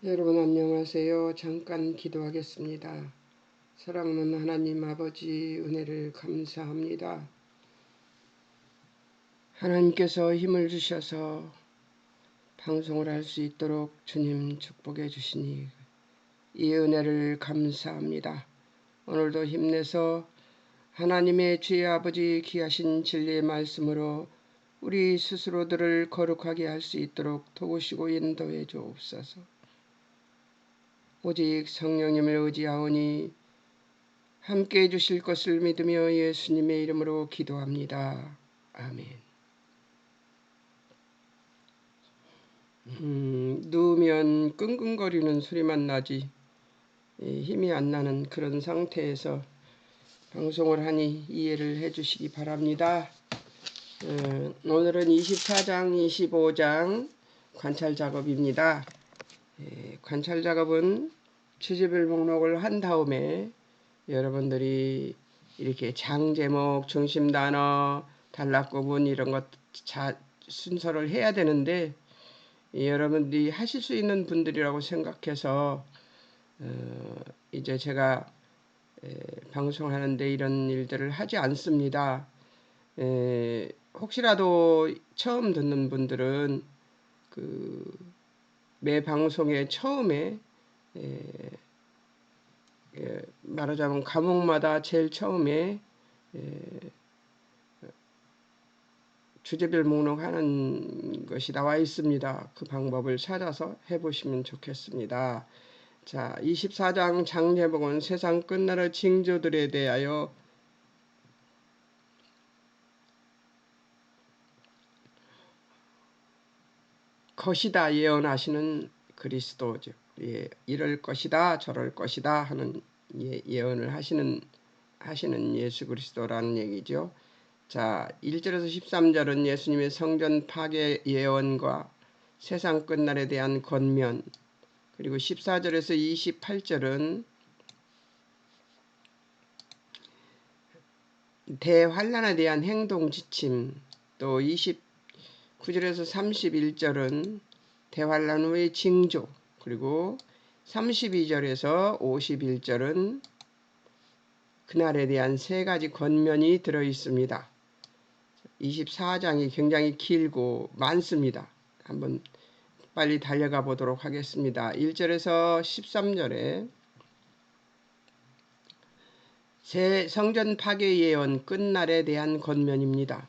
여러분 안녕하세요. 잠깐 기도하겠습니다. 사랑하는 하나님 아버지 은혜를 감사합니다. 하나님께서 힘을 주셔서 방송을 할 수 있도록 주님 축복해 주시니 이 은혜를 감사합니다. 오늘도 힘내서 하나님의 주의 아버지 귀하신 진리의 말씀으로 우리 스스로들을 거룩하게 할 수 있도록 도우시고 인도해 주옵소서. 오직 성령님을 의지하오니 함께 해주실 것을 믿으며 예수님의 이름으로 기도합니다. 아멘. 누우면 끙끙거리는 소리만 나지 힘이 안 나는 그런 상태에서 방송을 하니 이해를 해주시기 바랍니다. 오늘은 24장, 25장 관찰 작업입니다. 관찰 작업은 주제별 목록을 한 다음에 여러분들이 이렇게 장 제목, 중심 단어, 단락 구분 이런 것 순서를 해야 되는데 여러분들이 하실 수 있는 분들이라고 생각해서 이제 제가 방송하는데 이런 일들을 하지 않습니다. 혹시라도 처음 듣는 분들은 매 방송의 처음에 말하자면 과목마다 제일 처음에 주제별 목록하는 것이 나와 있습니다. 그 방법을 찾아서 해보시면 좋겠습니다. 자, 24장 장제목은 세상 끝날의 징조들에 대하여 것이다 예언하시는 그리스도죠. 이럴 것이다 저럴 것이다 하는 예언을 하시는 예수 그리스도라는 얘기죠. 자, 1절에서 13절은 예수님의 성전 파괴 예언과 세상 끝날에 대한 권면, 그리고 14절에서 28절은 대환란에 대한 행동 지침, 또 29절에서 31절은 대환란 후의 징조, 그리고 32절에서 51절은 그날에 대한 세 가지 권면이 들어 있습니다. 24장이 굉장히 길고 많습니다. 한번 빨리 달려가 보도록 하겠습니다. 1절에서 13절에 새 성전 파괴 예언 끝날에 대한 권면입니다.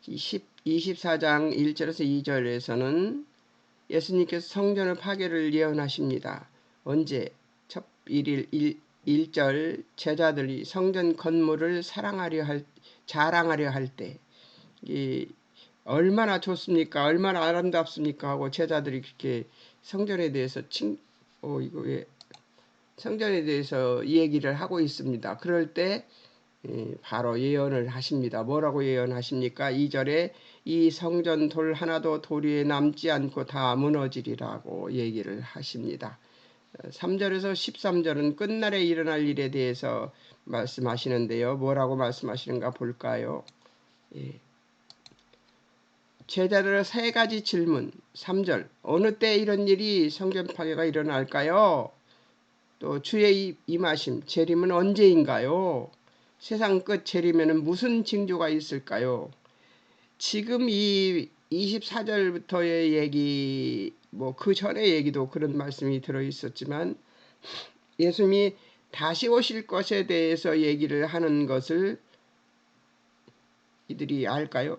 24장 1절에서 2절에서는 예수님께서 성전의 파괴를 예언하십니다. 언제? 첫 1절 제자들이 성전 건물을 자랑하려 할 때 얼마나 좋습니까? 얼마나 아름답습니까? 하고 제자들이 그렇게 성전에 대해서 성전에 대해서 얘기를 하고 있습니다. 그럴 때 바로 예언을 하십니다. 뭐라고 예언하십니까? 2절에 이 성전 돌 하나도 돌 위에 남지 않고 다 무너지리라고 얘기를 하십니다. 3절에서 13절은 끝날에 일어날 일에 대해서 말씀하시는데요. 뭐라고 말씀하시는가 볼까요? 제자들의 세 가지 질문. 3절 어느 때 이런 일이 성전 파괴가 일어날까요? 또 주의 임하심 재림은 언제인가요? 세상 끝 재림에는 무슨 징조가 있을까요? 지금 이 24절부터의 얘기, 그 전의 얘기도 그런 말씀이 들어 있었지만 예수님이 다시 오실 것에 대해서 얘기를 하는 것을 이들이 알까요?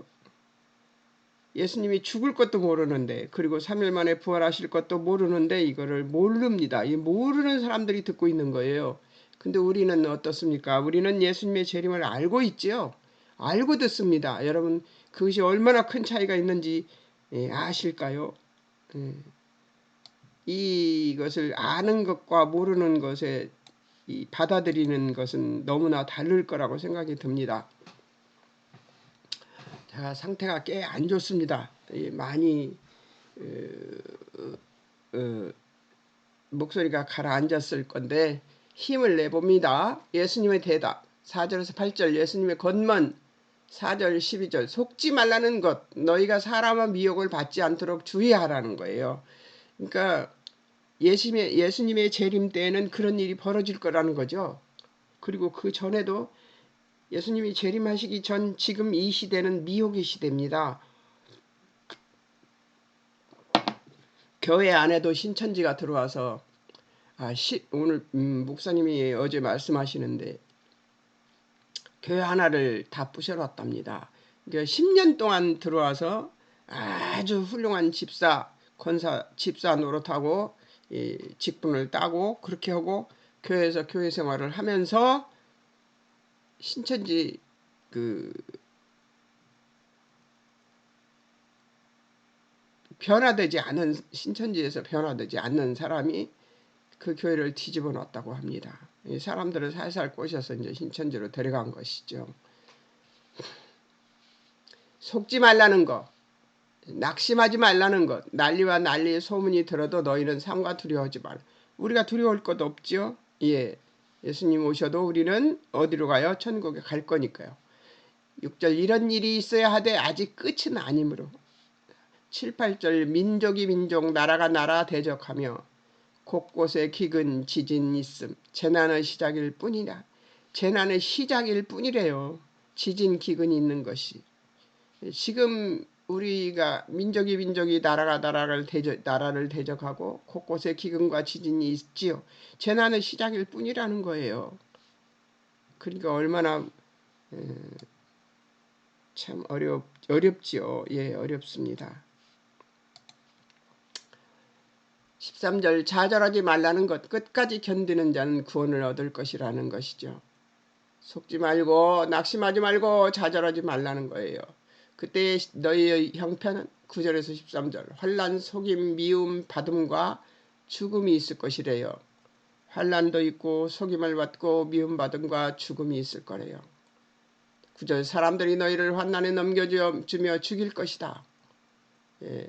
예수님이 죽을 것도 모르는데, 그리고 3일 만에 부활하실 것도 모르는데 이거를 모릅니다. 이 모르는 사람들이 듣고 있는 거예요. 근데 우리는 어떻습니까? 우리는 예수님의 재림을 알고 있죠. 알고 듣습니다. 여러분 그것이 얼마나 큰 차이가 있는지 아실까요? 이것을 아는 것과 모르는 것에 받아들이는 것은 너무나 다를 거라고 생각이 듭니다. 자, 상태가 꽤 안 좋습니다. 많이 목소리가 가라앉았을 건데 힘을 내봅니다. 예수님의 대답 4절에서 8절 예수님의 권면 4절 12절 속지 말라는 것 너희가 사람의 미혹을 받지 않도록 주의하라는 거예요. 그러니까 예수님의 재림 때에는 그런 일이 벌어질 거라는 거죠. 그리고 그 전에도 예수님이 재림하시기 전 지금 이 시대는 미혹의 시대입니다. 교회 안에도 신천지가 들어와서 오늘 목사님이 어제 말씀하시는데 교회 하나를 다 부셔놨답니다. 그러니까 10년 동안 들어와서 아주 훌륭한 집사 노릇하고 직분을 따고 그렇게 하고 교회에서 교회 생활을 하면서 신천지 신천지에서 변화되지 않는 사람이 그 교회를 뒤집어 놨다고 합니다. 사람들을 살살 꼬셔서 이제 신천지로 데려간 것이죠. 속지 말라는 것, 낙심하지 말라는 것, 난리와 난리의 소문이 들어도 너희는 삼가 두려워하지 말라. 우리가 두려울 것 없지요? 예, 예수님 오셔도 우리는 어디로 가요? 천국에 갈 거니까요. 6절 이런 일이 있어야 하되 아직 끝은 아니므로 7, 8절 민족이 민족 나라가 나라 대적하며 곳곳에 기근 지진 있음 재난의 시작일 뿐이라. 재난의 시작일 뿐이래요. 지진 기근이 있는 것이. 지금 우리가 민족이 나라가 나라를 대적하고 곳곳에 기근과 지진이 있지요. 재난의 시작일 뿐이라는 거예요. 그러니까 얼마나 참 어렵지요. 예, 어렵습니다. 13절 좌절하지 말라는 것, 끝까지 견디는 자는 구원을 얻을 것이라는 것이죠. 속지 말고 낙심하지 말고 좌절하지 말라는 거예요. 그때 너희의 형편은 9절에서 13절 환난, 속임, 미움, 받음과 죽음이 있을 것이래요. 환난도 있고 속임을 받고 미움 받음과 죽음이 있을 거래요. 9절 사람들이 너희를 환난에 넘겨주며 죽일 것이다. 예.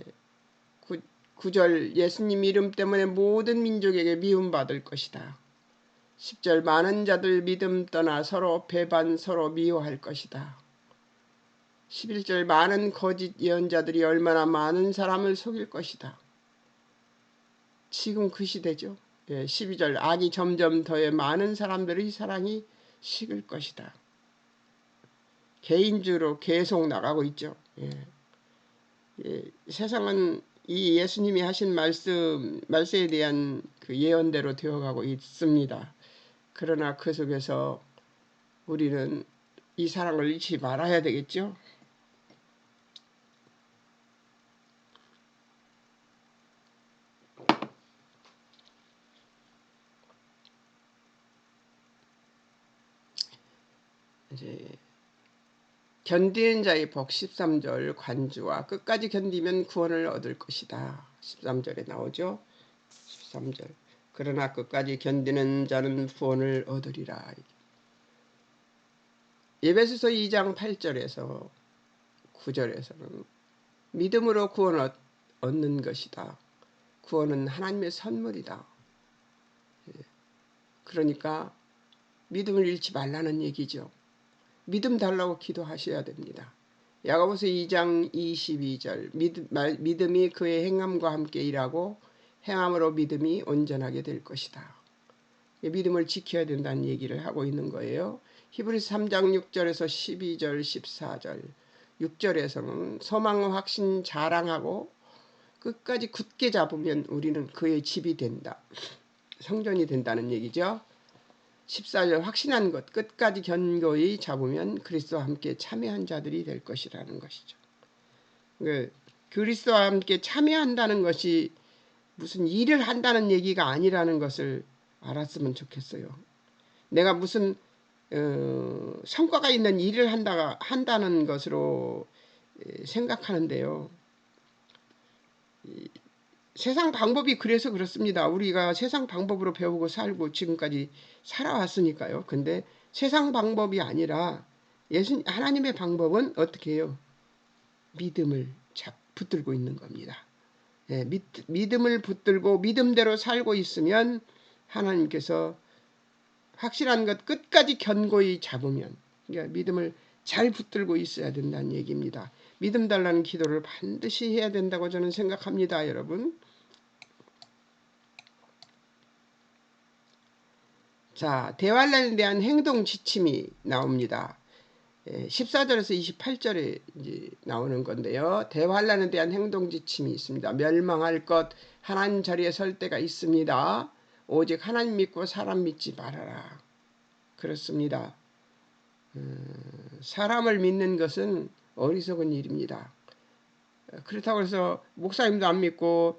9절 예수님 이름 때문에 모든 민족에게 미움받을 것이다. 10절 많은 자들 믿음 떠나 서로 배반 서로 미워할 것이다. 11절 많은 거짓 예언자들이 얼마나 많은 사람을 속일 것이다. 지금 그 시대죠. 12절 악이 점점 더해 많은 사람들의 사랑이 식을 것이다. 개인주로 계속 나가고 있죠. 세상은 이 예수님이 하신 말씀에 대한 그 예언대로 되어가고 있습니다. 그러나 그 속에서 우리는 이 사랑을 잃지 말아야 되겠죠. 이제 견디는 자의 복 13절 관주와 끝까지 견디면 구원을 얻을 것이다. 13절에 나오죠. 13절 그러나 끝까지 견디는 자는 구원을 얻으리라. 에베소서 2장 8절에서 9절에서는 믿음으로 구원을 얻는 것이다. 구원은 하나님의 선물이다. 그러니까 믿음을 잃지 말라는 얘기죠. 믿음 달라고 기도하셔야 됩니다. 야고보서 2장 22절 믿음이 그의 행함과 함께 일하고 행함으로 믿음이 온전하게 될 것이다. 믿음을 지켜야 된다는 얘기를 하고 있는 거예요. 히브리서 3장 6절에서 12절 14절 6절에서는 소망 확신 자랑하고 끝까지 굳게 잡으면 우리는 그의 집이 된다. 성전이 된다는 얘기죠. 14절 확신한 것 끝까지 견고히 잡으면 그리스도와 함께 참여한 자들이 될 것이라는 것이죠. 그리스도와 함께 참여한다는 것이 무슨 일을 한다는 얘기가 아니라는 것을 알았으면 좋겠어요. 내가 무슨 성과가 있는 일을 한다는 것으로 생각하는데요. 세상 방법이 그래서 그렇습니다. 우리가 세상 방법으로 배우고 살고 지금까지 살아왔으니까요. 근데 세상 방법이 아니라 하나님의 방법은 어떻게 해요? 믿음을 붙들고 있는 겁니다. 믿음을 붙들고 믿음대로 살고 있으면 하나님께서 확실한 것 끝까지 견고히 잡으면, 그러니까 믿음을 잘 붙들고 있어야 된다는 얘기입니다. 믿음 달라는 기도를 반드시 해야 된다고 저는 생각합니다. 여러분. 자, 대환란에 대한 행동 지침이 나옵니다. 14절에서 28절에 이제 나오는 건데요. 대환란에 대한 행동 지침이 있습니다. 멸망할 것, 하나님 자리에 설 때가 있습니다. 오직 하나님 믿고 사람 믿지 말아라. 그렇습니다. 사람을 믿는 것은 어리석은 일입니다. 그렇다고 해서 목사님도 안 믿고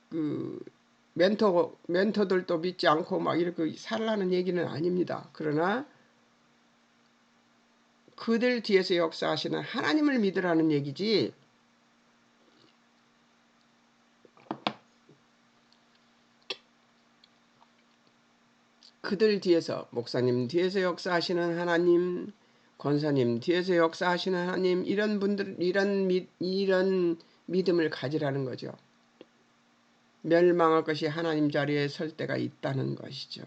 그 멘토들도 믿지 않고 막 이렇게 살라는 얘기는 아닙니다. 그러나 그들 뒤에서 역사하시는 하나님을 믿으라는 얘기지, 그들 뒤에서, 목사님 뒤에서 역사하시는 하나님, 권사님 뒤에서 역사하시는 하나님, 이런 분들, 이런 믿음을 가지라는 거죠. 멸망할 것이 하나님 자리에 설 때가 있다는 것이죠.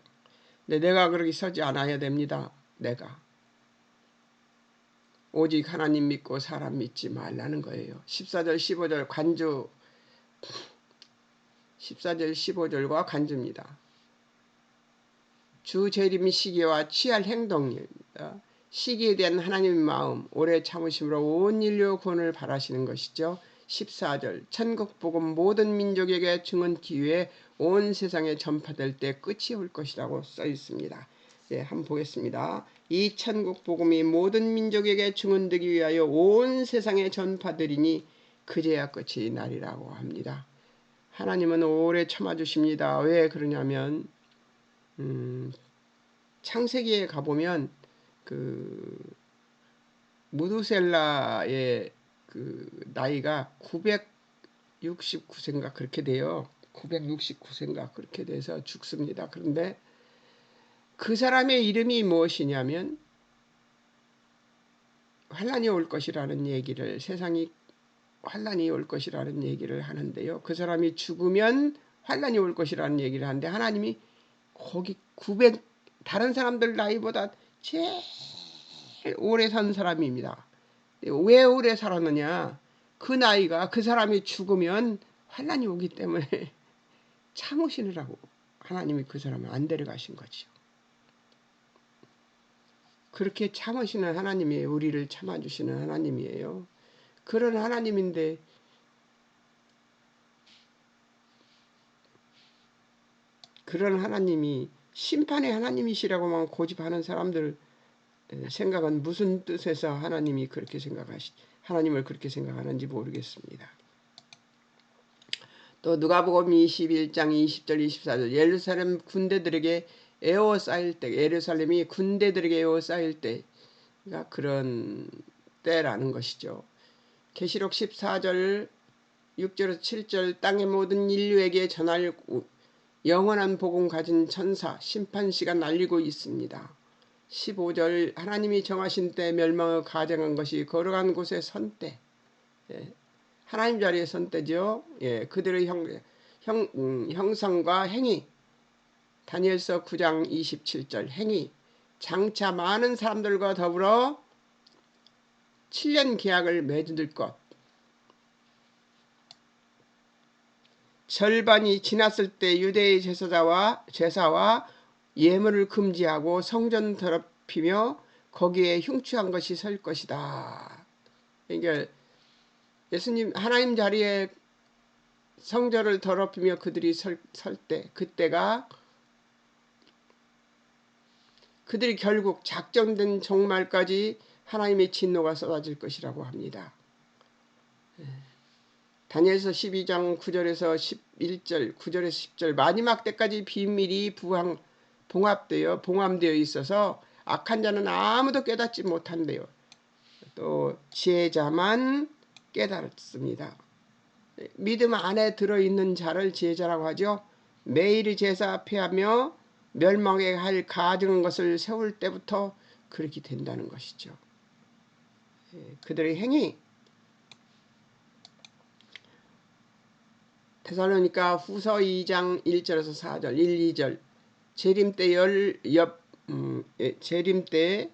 근데 내가 그렇게 서지 않아야 됩니다. 내가 오직 하나님 믿고 사람 믿지 말라는 거예요. 14절 15절 간주, 14절 15절과 간주입니다. 주 재림 시기와 취할 행동입니다. 시기에 대한 하나님의 마음, 오래 참으심으로 온 인류 구원을 바라시는 것이죠. 14절 천국 복음 모든 민족에게 증언 기회에 온 세상에 전파될 때 끝이 올 것이라고 써 있습니다. 한번 보겠습니다. 이 천국 복음이 모든 민족에게 증언되기 위하여 온 세상에 전파되리니 그제야 끝이 나리라고 합니다. 하나님은 오래 참아주십니다. 왜 그러냐면 창세기에 가보면 그 무두셀라의 그 나이가 969세인가 그렇게 돼요. 969세인가 그렇게 돼서 죽습니다. 그런데 그 사람의 이름이 무엇이냐면 환란이 올 것이라는 얘기를, 세상이 환란이 올 것이라는 얘기를 하는데요. 그 사람이 죽으면 환란이 올 것이라는 얘기를 하는데 하나님이 거기 다른 사람들 나이보다 제일 오래 산 사람입니다. 왜 오래 살았느냐? 그 나이가, 그 사람이 죽으면 환란이 오기 때문에 참으시느라고 하나님이 그 사람을 안 데려가신 거죠. 그렇게 참으시는 하나님이 우리를 참아주시는 하나님이에요. 그런 하나님인데 그런 하나님이 심판의 하나님이시라고만 고집하는 사람들 생각은 무슨 뜻에서 하나님을 그렇게 생각하는지 모르겠습니다. 또 누가복음 21장 20절 24절 예루살렘 군대들에게 에워싸일 때, 예루살렘이 군대들에게 에워싸일 때가 그런 때라는 것이죠. 계시록 14절 6절에서 7절 땅의 모든 인류에게 전할 영원한 복음 가진 천사 심판시가 날리고 있습니다. 15절 하나님이 정하신 때 멸망을 가정한 것이 걸어간 곳에 선 때, 하나님 자리에 선 때죠. 그들의 형상과 행위, 다니엘서 9장 27절 행위, 장차 많은 사람들과 더불어 7년 계약을 맺을 것, 절반이 지났을 때 유대의 제사와 예물을 금지하고 성전 더럽히며 거기에 흉추한 것이 설 것이다. 그러니까 예수님 하나님 자리에 성전을 더럽히며 그들이 설 때, 그때가 그들이 결국 작정된 종말까지 하나님의 진노가 쏟아질 것이라고 합니다. 다니엘서 12장 9절에서 11절, 9절에서 10절 마지막 때까지 비밀이 봉합되어 있어서 악한 자는 아무도 깨닫지 못한대요. 또 지혜자만 깨달았습니다. 믿음 안에 들어있는 자를 지혜자라고 하죠. 매일 제사 앞에 하며 멸망에 할 가증한 것을 세울 때부터 그렇게 된다는 것이죠. 그들의 행위, 데살로니가 후서 2장 1절에서 4절 1, 2절 재림 때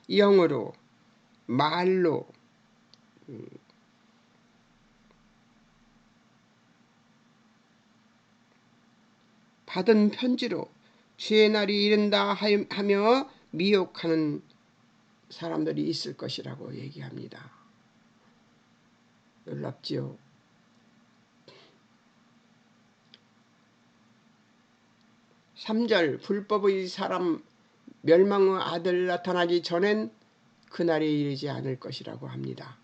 영으로 말로 받은 편지로 주의 날이 이른다 하며 미혹하는 사람들이 있을 것이라고 얘기합니다. 놀랍지요. (3절) 불법의 사람 멸망의 아들 나타나기 전엔 그날이 이르지 않을 것이라고 합니다.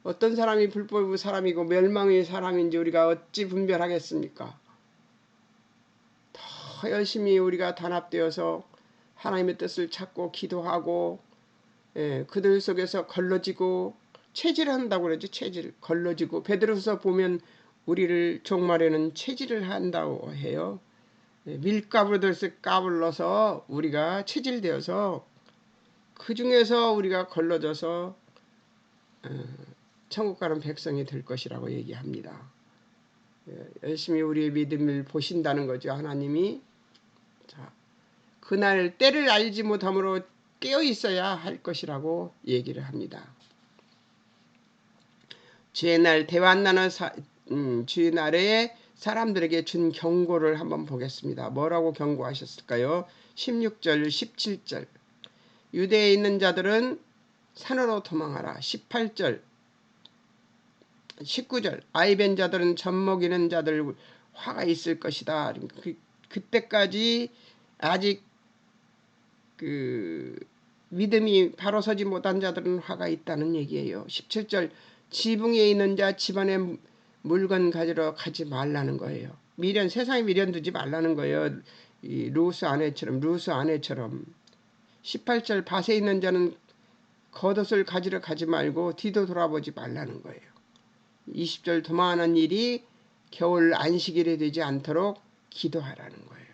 어떤 사람이 불법의 사람이고 멸망의 사람인지 우리가 어찌 분별하겠습니까? 더 열심히 우리가 단합되어서 하나님의 뜻을 찾고 기도하고 그들 속에서 걸러지고 체질한다고 그러죠. 체질. 걸러지고 베드로서 보면 우리를 종말에는 체질을 한다고 해요. 밀가루를 까불러서 우리가 체질되어서 그 중에서 우리가 걸러져서 천국 가는 백성이 될 것이라고 얘기합니다. 열심히 우리의 믿음을 보신다는 거죠. 하나님이. 자, 그날 때를 알지 못함으로 깨어 있어야 할 것이라고 얘기를 합니다. 주의 날 대환난의 주의 날에 사람들에게 준 경고를 한번 보겠습니다. 뭐라고 경고하셨을까요? 16절, 17절. 유대에 있는 자들은 산으로 도망하라. 18절, 19절. 아이벤 자들은 젖먹이는 자들 화가 있을 것이다. 그때까지 아직 믿음이 바로 서지 못한 자들은 화가 있다는 얘기예요. 17절. 지붕에 있는 자 집안에 물건 가지러 가지 말라는 거예요. 세상에 미련 두지 말라는 거예요. 이 루스 아내처럼 18절. 밭에 있는 자는 겉옷을 가지러 가지 말고 뒤도 돌아보지 말라는 거예요. 20절. 도망하는 일이 겨울 안식일에 되지 않도록 기도하라는 거예요.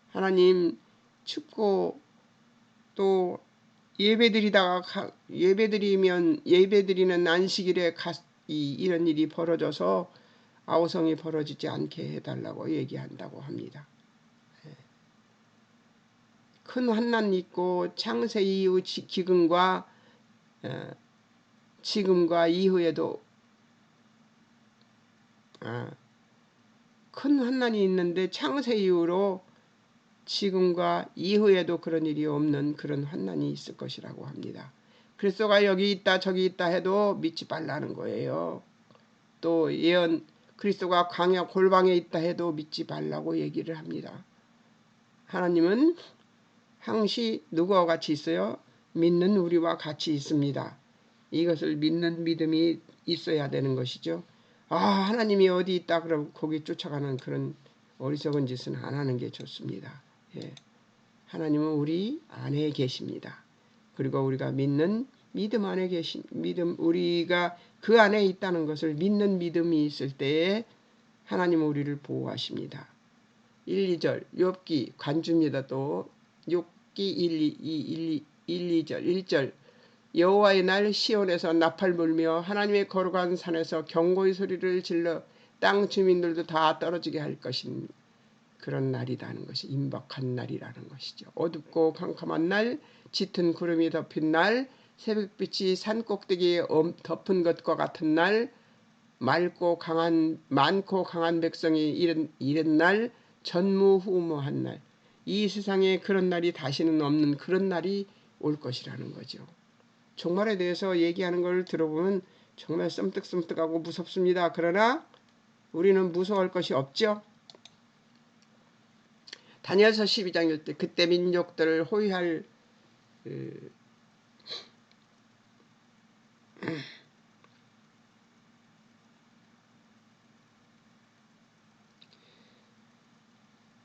하나님 춥고 또 예배드리는 안식일에 이런 일이 벌어져서 아우성이 벌어지지 않게 해달라고 얘기한다고 합니다. 큰 환난이 있고 창세 이후 지금과 이후에도 큰 환난이 있는데 창세 이후로 지금과 이후에도 그런 일이 없는 그런 환난이 있을 것이라고 합니다. 그리스도가 여기 있다 저기 있다 해도 믿지 말라는 거예요. 또 그리스도가 광야 골방에 있다 해도 믿지 말라고 얘기를 합니다. 하나님은 항시 누구와 같이 있어요? 믿는 우리와 같이 있습니다. 이것을 믿는 믿음이 있어야 되는 것이죠. 하나님이 어디 있다 그러면 거기 쫓아가는 그런 어리석은 짓은 안 하는 게 좋습니다. 하나님은 우리 안에 계십니다. 그리고 우리가 믿는 믿음 안에 우리가 그 안에 있다는 것을 믿는 믿음이 있을 때에 하나님은 우리를 보호하십니다. 1, 2절 욥기 관주입니다. 또 욥기 1, 2절 1절 여호와의 날 시온에서 나팔 불며 하나님의 거룩한 산에서 경고의 소리를 질러 땅 주민들도 다 떨어지게 할 것인 그런 날이라는 것이 임박한 날이라는 것이죠. 어둡고 캄캄한 날, 짙은 구름이 덮인 날, 새벽빛이 산 꼭대기에 덮은 것과 같은 날, 많고 강한 백성이 이른 날, 전무후무한 날. 이 세상에 그런 날이 다시는 없는 그런 날이 올 것이라는 거죠. 종말에 대해서 얘기하는 걸 들어보면 정말 섬뜩섬뜩하고 무섭습니다. 그러나 우리는 무서워할 것이 없죠. 다니엘서 12장일 때 그때 민족들을 호위할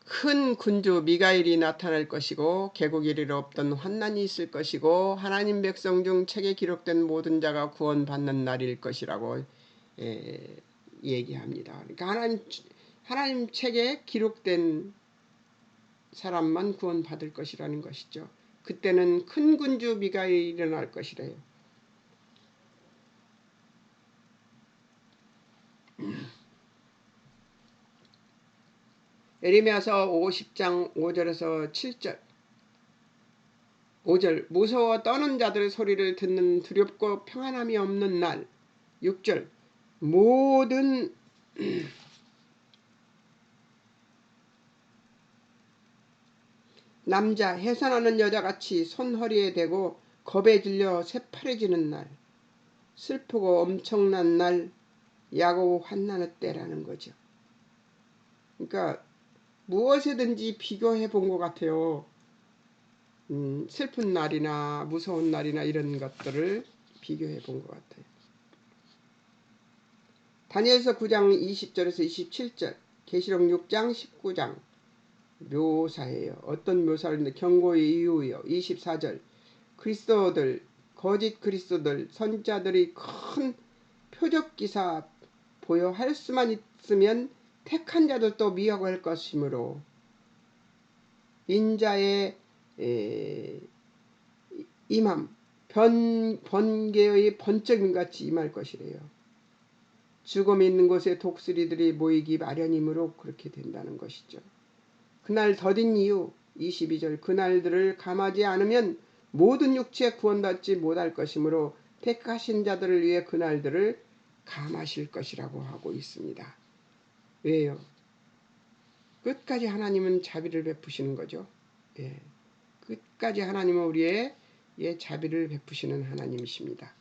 큰 군주 미가엘이 나타날 것이고 계곡 이르러 없던 환난이 있을 것이고 하나님 백성 중 책에 기록된 모든 자가 구원받는 날일 것이라고 얘기합니다. 그러니까 하나님 책에 기록된 사람만 구원받을 것이라는 것이죠. 그때는 큰 군주 미가엘이 일어날 것이래요. 예레미야서 50장 5절에서 7절 5절 무서워 떠는 자들의 소리를 듣는 두렵고 평안함이 없는 날 6절 모든 남자 해산하는 여자같이 손허리에 대고 겁에 질려 새파래지는 날, 슬프고 엄청난 날, 야곱 환난의 때라는 거죠. 그러니까 무엇이든지 비교해 본 것 같아요. 슬픈 날이나 무서운 날이나 이런 것들을 비교해 본 것 같아요. 다니엘서 9장 20절에서 27절, 계시록 6장 19장 묘사예요. 어떤 묘사를 경고의 이유요. 24절, 그리스도들, 거짓 그리스도들, 선자들이 큰 표적 기사 보여 할 수만 있으면 택한 자들도 미혹할 것이므로 인자의 임함, 번개의 번쩍임같이 임할 것이래요. 죽음이 있는 곳에 독수리들이 모이기 마련이므로 그렇게 된다는 것이죠. 그날 더딘 이유 22절, 그날들을 감하지 않으면 모든 육체에 구원받지 못할 것이므로 택하신 자들을 위해 그날들을 감하실 것이라고 하고 있습니다. 왜요? 끝까지 하나님은 자비를 베푸시는 거죠. 예. 끝까지 하나님은 우리의 자비를 베푸시는 하나님이십니다.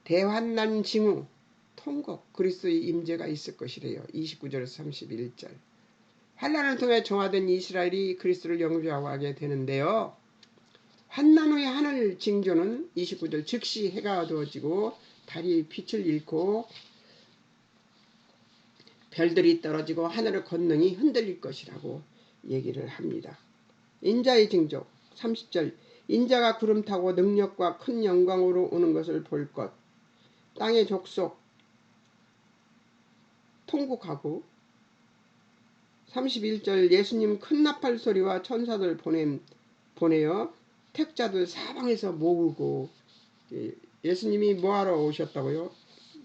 대환난 징후, 통곡, 그리스도의 임재가 있을 것이래요. 29절에서 31절. 환난을 통해 정화된 이스라엘이 그리스도를 영접하게 되는데요. 환난 후의 하늘 징조는 29절, 즉시 해가 어두워지고 달이 빛을 잃고 별들이 떨어지고 하늘의 권능이 흔들릴 것이라고 얘기를 합니다. 인자의 징조 30절, 인자가 구름 타고 능력과 큰 영광으로 오는 것을 볼 것. 땅의 족속 통곡하고 31절, 예수님 큰 나팔 소리와 천사들 보내어 택자들 사방에서 모으고. 예수님이 뭐하러 오셨다고요?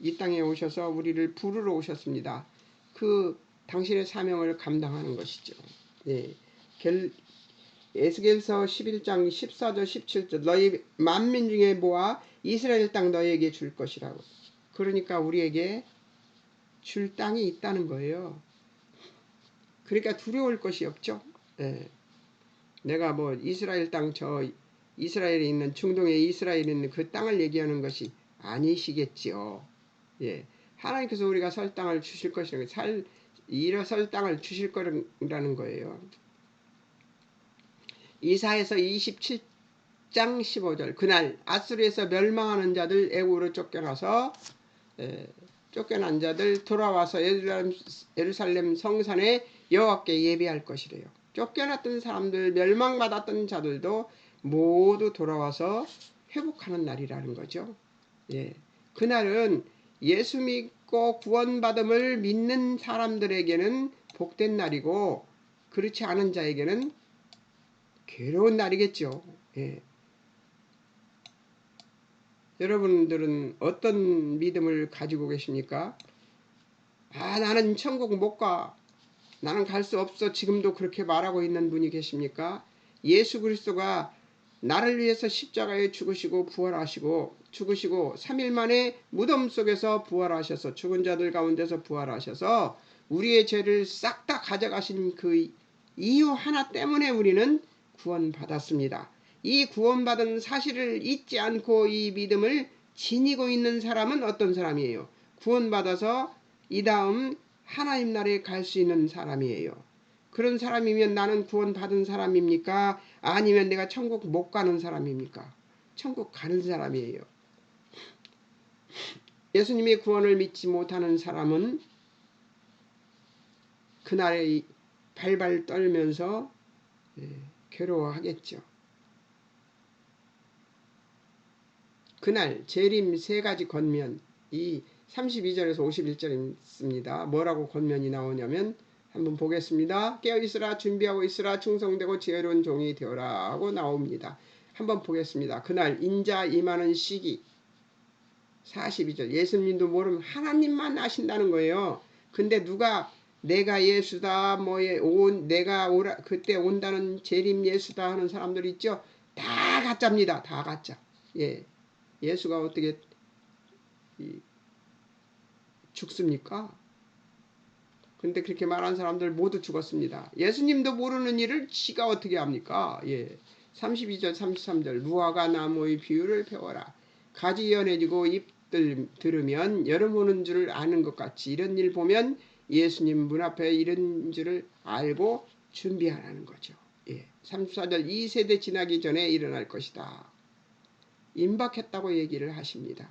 이 땅에 오셔서 우리를 부르러 오셨습니다. 그 당신의 사명을 감당하는 것이죠. 예. 에스겔서 11장 14절 17절, 너희 만민 중에 모아 이스라엘 땅 너희에게 줄 것이라고. 그러니까 우리에게 줄 땅이 있다는 거예요. 그러니까 두려울 것이 없죠. 예. 내가 뭐 이스라엘 땅, 저 이스라엘에 있는 중동의 이스라엘에 있는 그 땅을 얘기하는 것이 아니시겠지요. 예. 하나님께서 우리가 설 땅을 주실 것이라고, 일어설 땅을 주실 거라는 거예요. 이사야서 27장 15절, 그날 아수르에서 멸망하는 자들, 애굽으로 쫓겨난 자들 돌아와서 예루살렘 성산에 여호와께 예배할 것이래요. 쫓겨났던 사람들, 멸망받았던 자들도 모두 돌아와서 회복하는 날이라는 거죠. 예. 그날은 예수 믿고 구원받음을 믿는 사람들에게는 복된 날이고, 그렇지 않은 자에게는 괴로운 날이겠죠. 예. 여러분들은 어떤 믿음을 가지고 계십니까? 나는 천국 못 가. 나는 갈 수 없어. 지금도 그렇게 말하고 있는 분이 계십니까? 예수 그리스도가 나를 위해서 십자가에 죽으시고 3일 만에 무덤 속에서 부활하셔서, 죽은 자들 가운데서 부활하셔서 우리의 죄를 싹 다 가져가신 그 이유 하나 때문에 우리는 구원받았습니다. 이 구원받은 사실을 잊지 않고 이 믿음을 지니고 있는 사람은 어떤 사람이에요? 구원받아서 이 다음 하나님 나라에 갈 수 있는 사람이에요. 그런 사람이면 나는 구원받은 사람입니까? 아니면 내가 천국 못 가는 사람입니까? 천국 가는 사람이에요. 예수님의 구원을 믿지 못하는 사람은 그날에 발발 떨면서 괴로워하겠죠. 그날 재림 3가지 권면, 이 32절에서 51절에 있습니다. 뭐라고 권면이 나오냐면 한번 보겠습니다. 깨어있으라, 준비하고 있으라, 충성되고 지혜로운 종이 되어라 하고 나옵니다. 한번 보겠습니다. 그날 인자 임하는 시기 42절, 예수님도 모르면 하나님만 아신다는 거예요. 근데 누가 내가 예수다, 내가 그때 온다는 재림 예수다 하는 사람들 있죠? 다 가짜입니다. 다 가짜. 예. 예수가 어떻게 죽습니까? 근데 그렇게 말한 사람들 모두 죽었습니다. 예수님도 모르는 일을 지가 어떻게 합니까? 예. 32절 33절 무화과 나무의 비유를 배워라. 가지 연해지고 잎들 들으면 여름 오는 줄 아는 것 같이 이런 일 보면 예수님 문 앞에 이런 줄을 알고 준비하라는 거죠. 예. 34절 이 세대 지나기 전에 일어날 것이다. 임박했다고 얘기를 하십니다.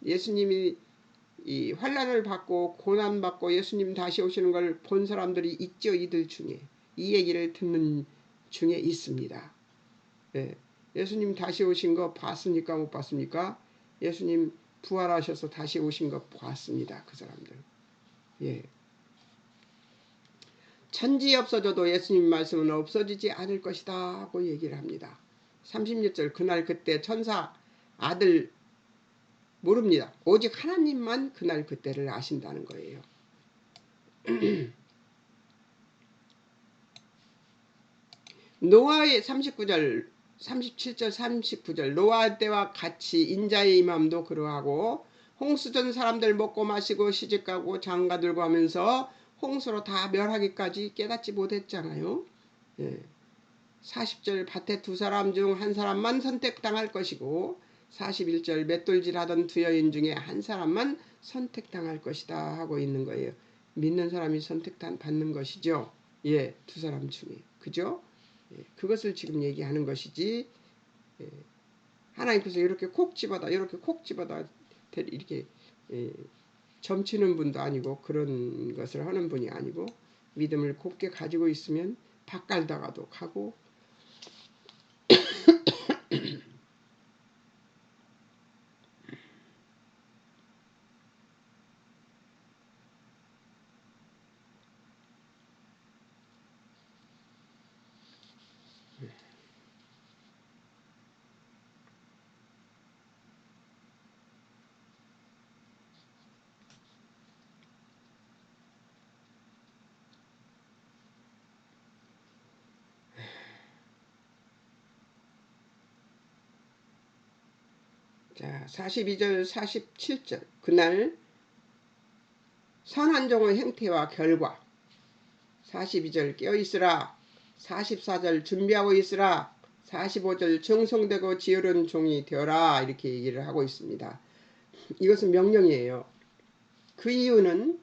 예수님이 이 환난을 받고 고난받고 예수님 다시 오시는 걸 본 사람들이 있죠. 이들 중에. 이 얘기를 듣는 중에 있습니다. 예. 예수님 다시 오신 거 봤습니까? 못 봤습니까? 예수님 부활하셔서 다시 오신 거 봤습니다. 그 사람들. 예. 천지 없어져도 예수님 말씀은 없어지지 않을 것이다 하고 얘기를 합니다. 36절 그날 그때 천사 아들 모릅니다. 오직 하나님만 그날 그때를 아신다는 거예요. 노아의 39절 37절 39절 노아 때와 같이 인자의 임함도 그러하고 홍수전 사람들 먹고 마시고 시집가고 장가들고 하면서 홍수로 다 멸하기까지 깨닫지 못했잖아요. 예. 40절 밭에 두 사람 중 한 사람만 선택당할 것이고 41절 맷돌질하던 두 여인 중에 한 사람만 선택당할 것이다 하고 있는 거예요. 믿는 사람이 선택받는 것이죠. 예, 두 사람 중에. 그죠? 예, 그것을 지금 얘기하는 것이지. 예, 하나님께서 이렇게 콕 집어다 이렇게 콕 집어다 이렇게 점치는 분도 아니고 그런 것을 하는 분이 아니고 믿음을 곱게 가지고 있으면 밭갈다가도 가고 자 42절 47절 그날 선한 종의 행태와 결과 42절 깨어있으라 44절 준비하고 있으라 45절 정성되고 지혜로운 종이 되어라 이렇게 얘기를 하고 있습니다. 이것은 명령이에요. 그 이유는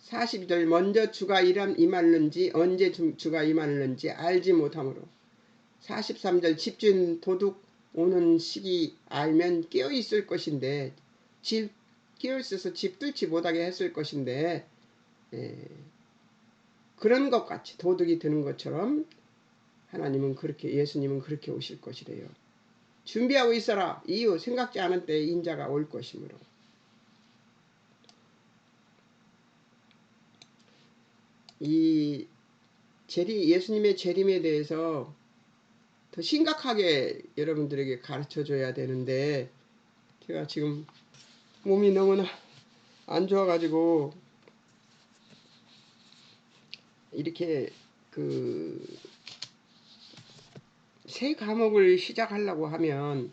42절 먼저 주가 임하는지 언제 주가 임하는지 알지 못하므로 43절 집주인 도둑 오는 시기 알면 깨어있을 것인데 깨어있어서 집 뚫지 못하게 했을 것인데 그런 것 같이 도둑이 드는 것처럼 하나님은 그렇게 예수님은 그렇게 오실 것이래요. 준비하고 있어라. 이유 생각지 않은 때에 인자가 올 것이므로. 이 예수님의 재림에 대해서 더 심각하게 여러분들에게 가르쳐 줘야 되는데 제가 지금 몸이 너무나 안 좋아가지고 이렇게 새 과목을 시작하려고 하면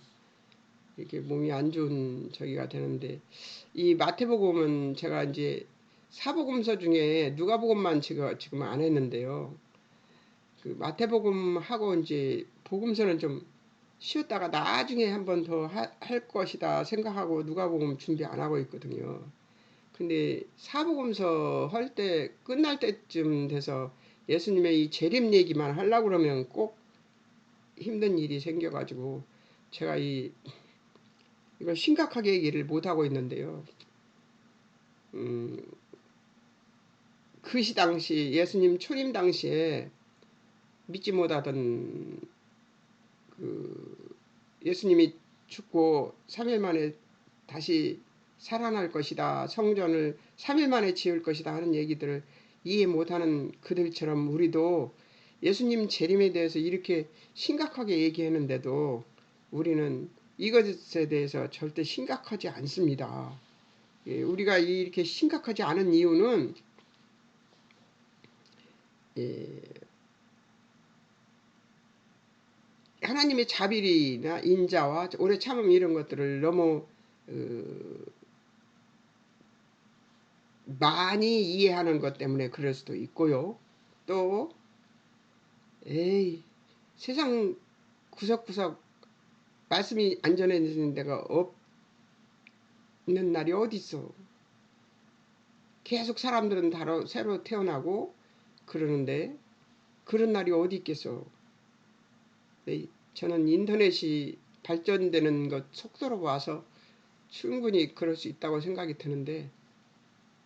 이렇게 몸이 안 좋은 저기가 되는데 이 마태복음은 제가 이제 사복음서 중에 누가복음만 제가 지금 안 했는데요. 그 마태복음하고 이제 복음서는 좀 쉬었다가 나중에 한 번 더 할 것이다 생각하고 누가복음 준비 안 하고 있거든요. 근데 사복음서 할 때 끝날 때쯤 돼서 예수님의 이 재림 얘기만 하려고 그러면 꼭 힘든 일이 생겨가지고 제가 이걸 심각하게 얘기를 못하고 있는데요. 그 당시 예수님 초림 당시에 믿지 못하던 예수님이 죽고 3일 만에 다시 살아날 것이다. 성전을 3일 만에 지을 것이다 하는 얘기들을 이해 못하는 그들처럼 우리도 예수님 재림에 대해서 이렇게 심각하게 얘기했는데도 우리는 이것에 대해서 절대 심각하지 않습니다. 예, 우리가 이렇게 심각하지 않은 이유는 하나님의 자비나 인자와 오래 참음 이런 것들을 너무 많이 이해하는 것 때문에 그럴 수도 있고요. 또 에이 세상 구석구석 말씀이 안 전해지는 데가 없는 날이 어디 있어. 계속 사람들은 새로 태어나고 그러는데 그런 날이 어디 있겠어. 저는 인터넷이 발전되는 것 속도로 봐서 충분히 그럴 수 있다고 생각이 드는데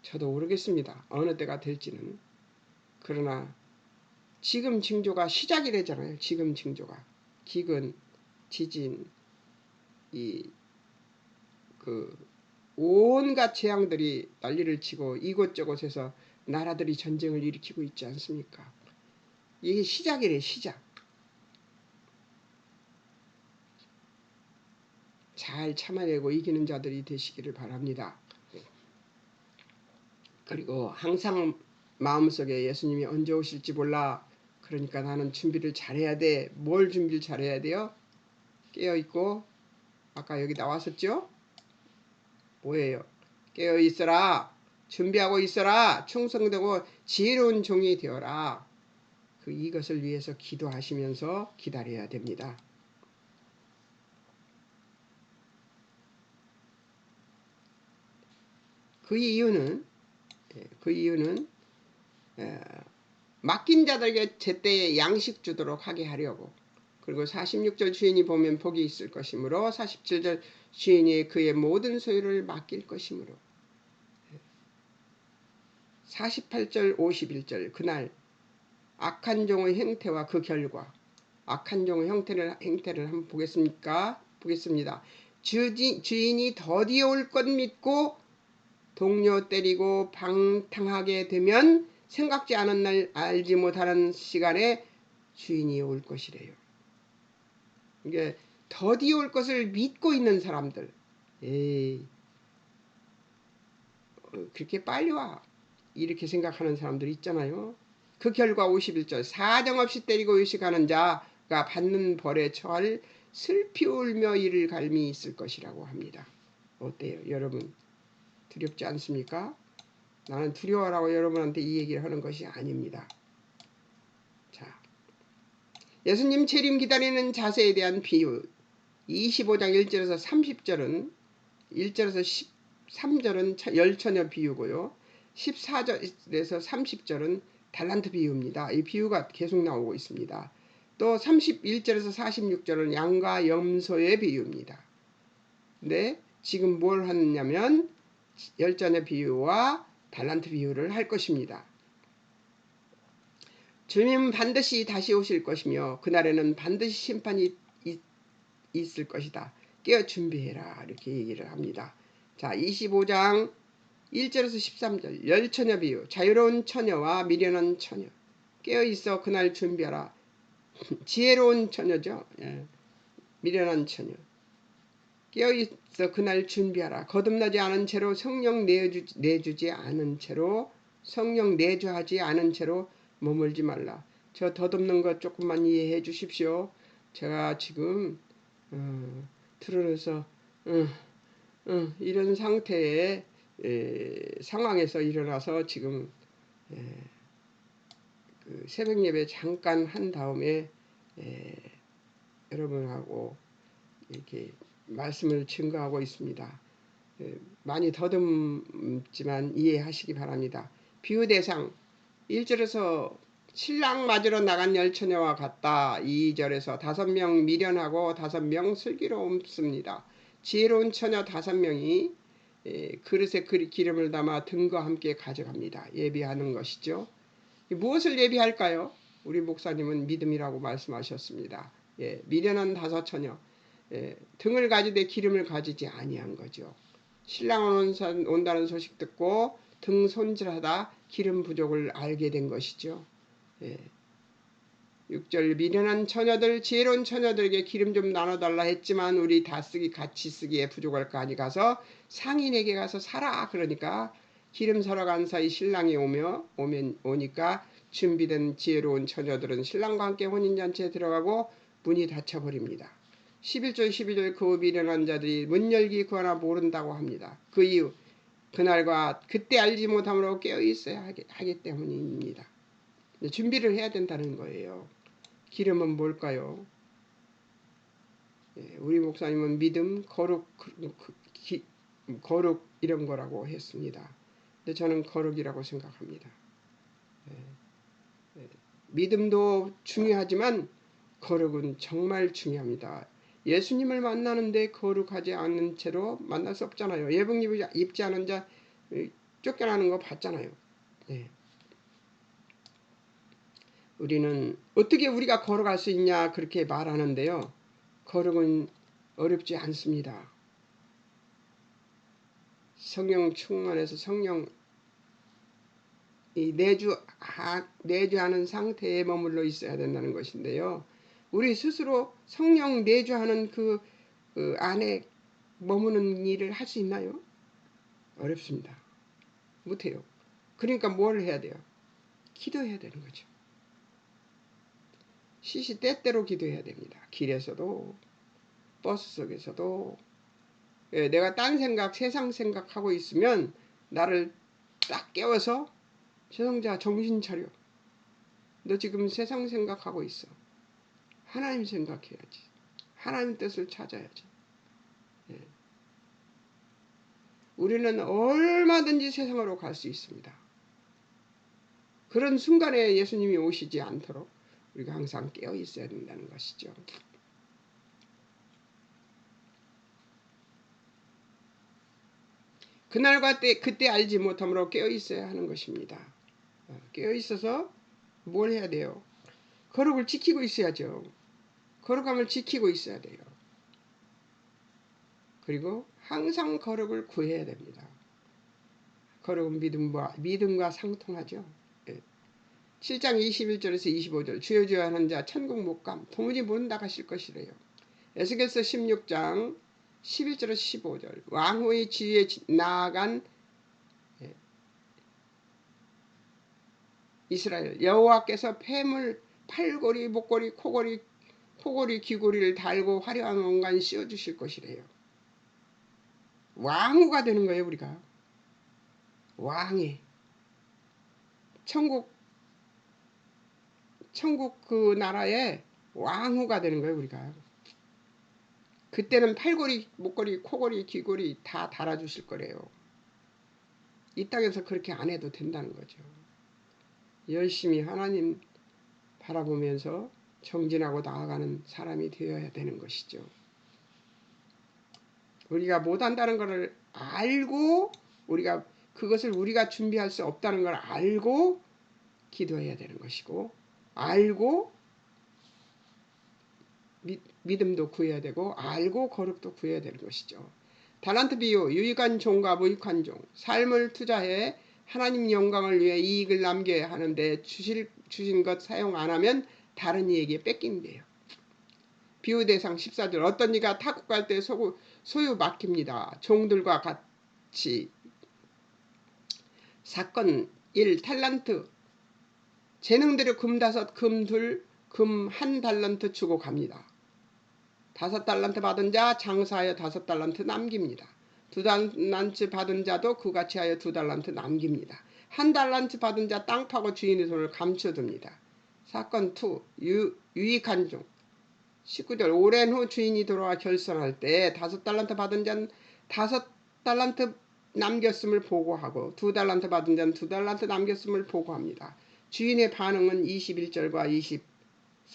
저도 모르겠습니다. 어느 때가 될지는. 그러나 지금 징조가 시작이래잖아요. 지금 징조가. 기근, 지진, 온갖 재앙들이 난리를 치고 이곳저곳에서 나라들이 전쟁을 일으키고 있지 않습니까? 이게 시작이래, 시작. 잘 참아내고 이기는 자들이 되시기를 바랍니다. 그리고 항상 마음속에 예수님이 언제 오실지 몰라. 그러니까 나는 준비를 잘해야 돼. 뭘 준비를 잘해야 돼요? 깨어있고 아까 여기 나왔었죠? 뭐예요? 깨어있어라. 준비하고 있어라. 충성되고 지혜로운 종이 되어라. 이것을 위해서 기도하시면서 기다려야 됩니다. 그 이유는 맡긴 자들에게 제때에 양식 주도록 하게 하려고. 그리고 46절 주인이 보면 복이 있을 것이므로 47절 주인이 그의 모든 소유를 맡길 것이므로 48절 51절 그날 악한 종의 행태와 그 결과. 악한 종의 형태를 한번 보겠습니다. 주인이 더디어 올 것 믿고 동료 때리고 방탕하게 되면 생각지 않은 날 알지 못하는 시간에 주인이 올 것이래요. 이게 더디어 올 것을 믿고 있는 사람들. 그렇게 빨리 와. 이렇게 생각하는 사람들 있잖아요. 그 결과 51절 사정없이 때리고 의식하는 자가 받는 벌에 처할 슬피 울며 이를 갈미 있을 것이라고 합니다. 어때요 여러분? 두렵지 않습니까? 나는 두려워라고 여러분한테 이 얘기를 하는 것이 아닙니다. 자, 예수님 재림 기다리는 자세에 대한 비유 25장 1절에서 30절은 1절에서 13절은 열처녀 비유고요. 14절에서 30절은 달란트 비유입니다. 이 비유가 계속 나오고 있습니다. 또 31절에서 46절은 양과 염소의 비유입니다. 근데 지금 뭘 하느냐면 열전의 비유와 달란트 비유를 할 것입니다. 주님은 반드시 다시 오실 것이며 그날에는 반드시 심판이 있을 것이다. 깨어 준비해라. 이렇게 얘기를 합니다. 자, 25장 1절에서 13절 열처녀 비유. 자유로운 처녀와 미련한 처녀. 깨어있어 그날 준비하라. 지혜로운 처녀죠. 미련한 처녀. 깨어있어 그날 준비하라. 거듭나지 않은 채로 성령 내주지 않은 채로 성령 내주하지 않은 채로 머물지 말라. 저 덧없는 것 조금만 이해해 주십시오. 제가 지금 들어서 이런 상태의 상황에서 일어나서 지금 그 새벽 예배 잠깐 한 다음에 여러분하고 이렇게 말씀을 증거하고 있습니다. 많이 더듬지만 이해하시기 바랍니다. 비유 대상 1절에서 신랑 맞으러 나간 열처녀와 같다. 2절에서 5명 미련하고 5명 슬기로움습니다. 지혜로운 처녀 5명이 그릇에 기름을 담아 등과 함께 가져갑니다. 예비하는 것이죠. 무엇을 예비할까요? 우리 목사님은 믿음이라고 말씀하셨습니다. 미련한 5처녀 등을 가지되 기름을 가지지 아니한 거죠. 신랑은 온다는 소식 듣고 등 손질하다 기름 부족을 알게 된 것이죠. 6절 미련한 처녀들 지혜로운 처녀들에게 기름 좀 나눠달라 했지만 우리 다 같이 쓰기에 부족할 거 아니 가서 상인에게 가서 사라. 그러니까 기름 사러 간 사이 신랑이 오니까 준비된 지혜로운 처녀들은 신랑과 함께 혼인잔치에 들어가고 문이 닫혀버립니다. 11절 12절 그 미련한 자들이 문 열기 구하나 모른다고 합니다. 그 이유 그날과 그때 알지 못함으로 깨어있어야 하기 때문입니다. 준비를 해야 된다는 거예요. 기름은 뭘까요? 우리 목사님은 믿음, 거룩 이런 거라고 했습니다. 근데 저는 거룩이라고 생각합니다. 믿음도 중요하지만 거룩은 정말 중요합니다. 예수님을 만나는데 거룩하지 않은 채로 만날 수 없잖아요. 예복 입지 않은 자 쫓겨나는 거 봤잖아요. 네. 우리는 어떻게 우리가 걸어갈 수 있냐 그렇게 말하는데요. 거룩은 어렵지 않습니다. 성령 충만해서 성령 내주하는 상태에 머물러 있어야 된다는 것인데요. 우리 스스로 성령 내주하는 그 안에 머무는 일을 할 수 있나요? 어렵습니다. 못해요. 그러니까 뭘 해야 돼요? 기도해야 되는 거죠. 시시때때로 기도해야 됩니다. 길에서도 버스 속에서도 내가 딴 생각 세상 생각하고 있으면 나를 딱 깨워서 최성자 정신 차려. 너 지금 세상 생각하고 있어. 하나님 생각해야지. 하나님 뜻을 찾아야지. 우리는 얼마든지 세상으로 갈 수 있습니다. 그런 순간에 예수님이 오시지 않도록 우리가 항상 깨어 있어야 된다는 것이죠. 그날과 그때 알지 못함으로 깨어 있어야 하는 것입니다. 깨어 있어서 뭘 해야 돼요? 거룩을 지키고 있어야죠. 거룩함을 지키고 있어야 돼요. 그리고 항상 거룩을 구해야 됩니다. 거룩은 믿음과 상통하죠. 7장 21절에서 25절 주여 주여 하는 자 천국 못 감 도무지 못 나가실 것이래요. 에스겔서 16장 11절에서 15절 왕후의 지위에 나아간 이스라엘 여호와께서 폐물 팔고리 목고리 코고리 귀고리를 달고 화려한 왕관 씌워주실 것이래요. 왕후가 되는 거예요. 우리가 왕이 천국 그 나라의 왕후가 되는 거예요. 우리가 그때는 팔고리 목고리 코고리 귀고리 다 달아주실 거래요. 이 땅에서 그렇게 안 해도 된다는 거죠. 열심히 하나님 바라보면서 정진하고 나아가는 사람이 되어야 되는 것이죠. 우리가 못한다는 것을 알고 그것을 우리가 준비할 수 없다는 걸 알고 기도해야 되는 것이고 알고 믿음도 구해야 되고 알고 거룩도 구해야 되는 것이죠. 달란트 비유 유익한 종과 무익한 종 삶을 투자해 하나님 영광을 위해 이익을 남겨야 하는데 주신 것 사용 안 하면 다른 이에게 뺏긴대요. 비유 대상 14절 어떤 이가 타국 갈 때 소유 맡깁니다. 종들과 같이 사건 1 탈란트 재능대로 금 5 금 2 금 1 달란트 주고 갑니다. 5 달란트 받은 자 장사하여 5 달란트 남깁니다. 2 달란트 받은 자도 그같이 하여 2 달란트 남깁니다. 1 달란트 받은 자 땅 파고 주인의 손을 감춰둡니다. 사건 2 유익한 종 19절 오랜 후 주인이 돌아와 결산할 때 5 달란트 받은 자는 5 달란트 남겼음을 보고하고 2 달란트 받은 자는 2 달란트 남겼음을 보고합니다. 주인의 반응은 21절과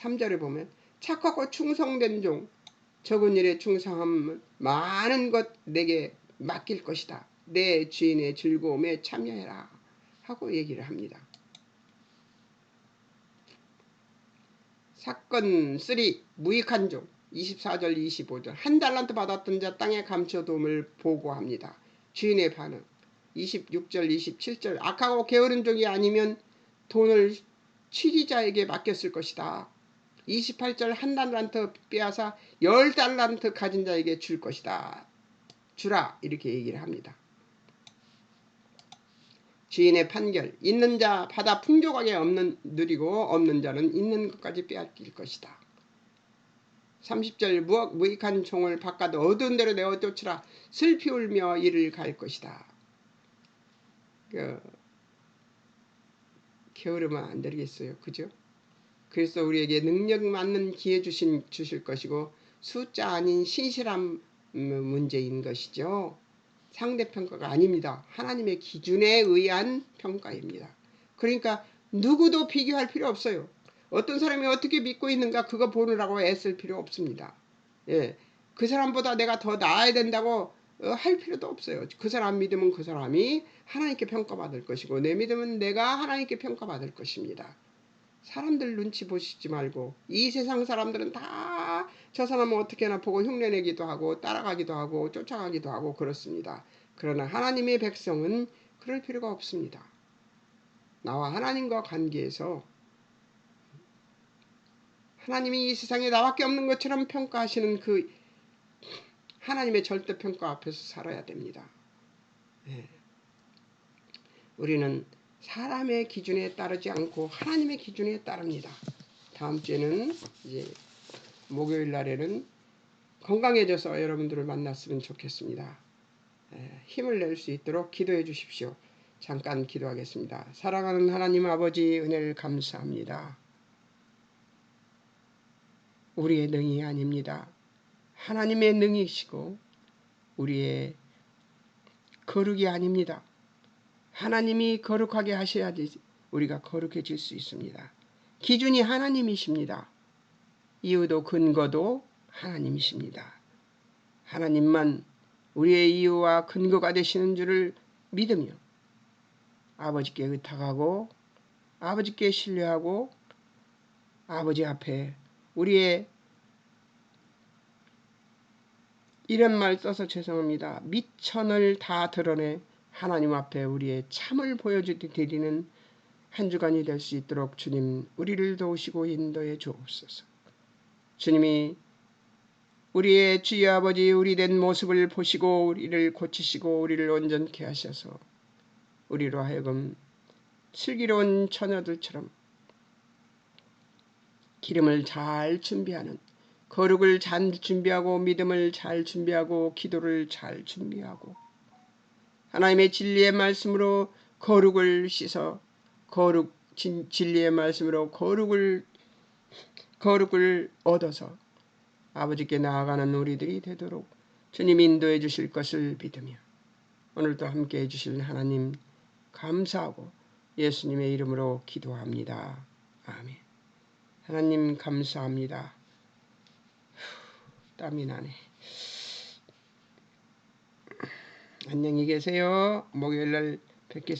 23절에 보면 착하고 충성된 종 적은 일에 충성하면 많은 것 내게 맡길 것이다. 내 주인의 즐거움에 참여해라 하고 얘기를 합니다. 사건 3 무익한 종 24절 25절 1 달란트 받았던 자 땅에 감춰둠을 보고합니다. 주인의 반응 26절 27절 악하고 게으른 종이 아니면 돈을 취리자에게 맡겼을 것이다. 28절 1 달란트 빼앗아 10 달란트 가진 자에게 줄 것이다. 주라 이렇게 얘기를 합니다. 주인의 판결 있는 자 받아 풍족하게 누리고 없는 자는 있는 것까지 빼앗길 것이다. 30절 무익한 종을 바깥 어두운 데로 내어 쫓으라 슬피 울며 이를 갈 것이다. 그 게으르면 안 되겠어요. 그죠? 그래서 우리에게 능력 맞는 기회 주실 것이고 숫자 아닌 신실함 문제인 것이죠. 상대평가가 아닙니다. 하나님의 기준에 의한 평가입니다. 그러니까 누구도 비교할 필요 없어요. 어떤 사람이 어떻게 믿고 있는가 그거 보느라고 애쓸 필요 없습니다. 예, 그 사람보다 내가 더 나아야 된다고 할 필요도 없어요. 그 사람 믿으면 그 사람이 하나님께 평가받을 것이고 내 믿으면 내가 하나님께 평가받을 것입니다. 사람들 눈치 보시지 말고 이 세상 사람들은 다 저 사람은 어떻게나 보고 흉내내기도 하고 따라가기도 하고 쫓아가기도 하고 그렇습니다. 그러나 하나님의 백성은 그럴 필요가 없습니다. 나와 하나님과 관계에서 하나님이 이 세상에 나밖에 없는 것처럼 평가하시는 그 하나님의 절대평가 앞에서 살아야 됩니다. 네. 우리는 사람의 기준에 따르지 않고 하나님의 기준에 따릅니다. 다음 주에는 이제 목요일 날에는 건강해져서 여러분들을 만났으면 좋겠습니다. 힘을 낼 수 있도록 기도해 주십시오. 잠깐 기도하겠습니다. 사랑하는 하나님 아버지 은혜를 감사합니다. 우리의 능이 아닙니다. 하나님의 능이시고 우리의 거룩이 아닙니다. 하나님이 거룩하게 하셔야지 우리가 거룩해질 수 있습니다. 기준이 하나님이십니다. 이유도 근거도 하나님이십니다. 하나님만 우리의 이유와 근거가 되시는 줄을 믿으며 아버지께 의탁하고 아버지께 신뢰하고 아버지 앞에 우리의 이런 말 써서 죄송합니다. 미천을 다 드러내 하나님 앞에 우리의 참을 보여드리는 한 주간이 될 수 있도록 주님 우리를 도우시고 인도해 주옵소서. 주님이 우리의 주여 아버지 우리 된 모습을 보시고 우리를 고치시고 우리를 온전케 하셔서 우리로 하여금 슬기로운 처녀들처럼 기름을 잘 준비하는 거룩을 잘 준비하고 믿음을 잘 준비하고 기도를 잘 준비하고 하나님의 진리의 말씀으로 거룩을 씻어 진리의 말씀으로 거룩을 얻어서 아버지께 나아가는 우리들이 되도록 주님 인도해 주실 것을 믿으며 오늘도 함께 해주실 하나님 감사하고 예수님의 이름으로 기도합니다. 아멘. 하나님 감사합니다. 땀이 나네. 안녕히 계세요. 목요일날 뵙겠습니다.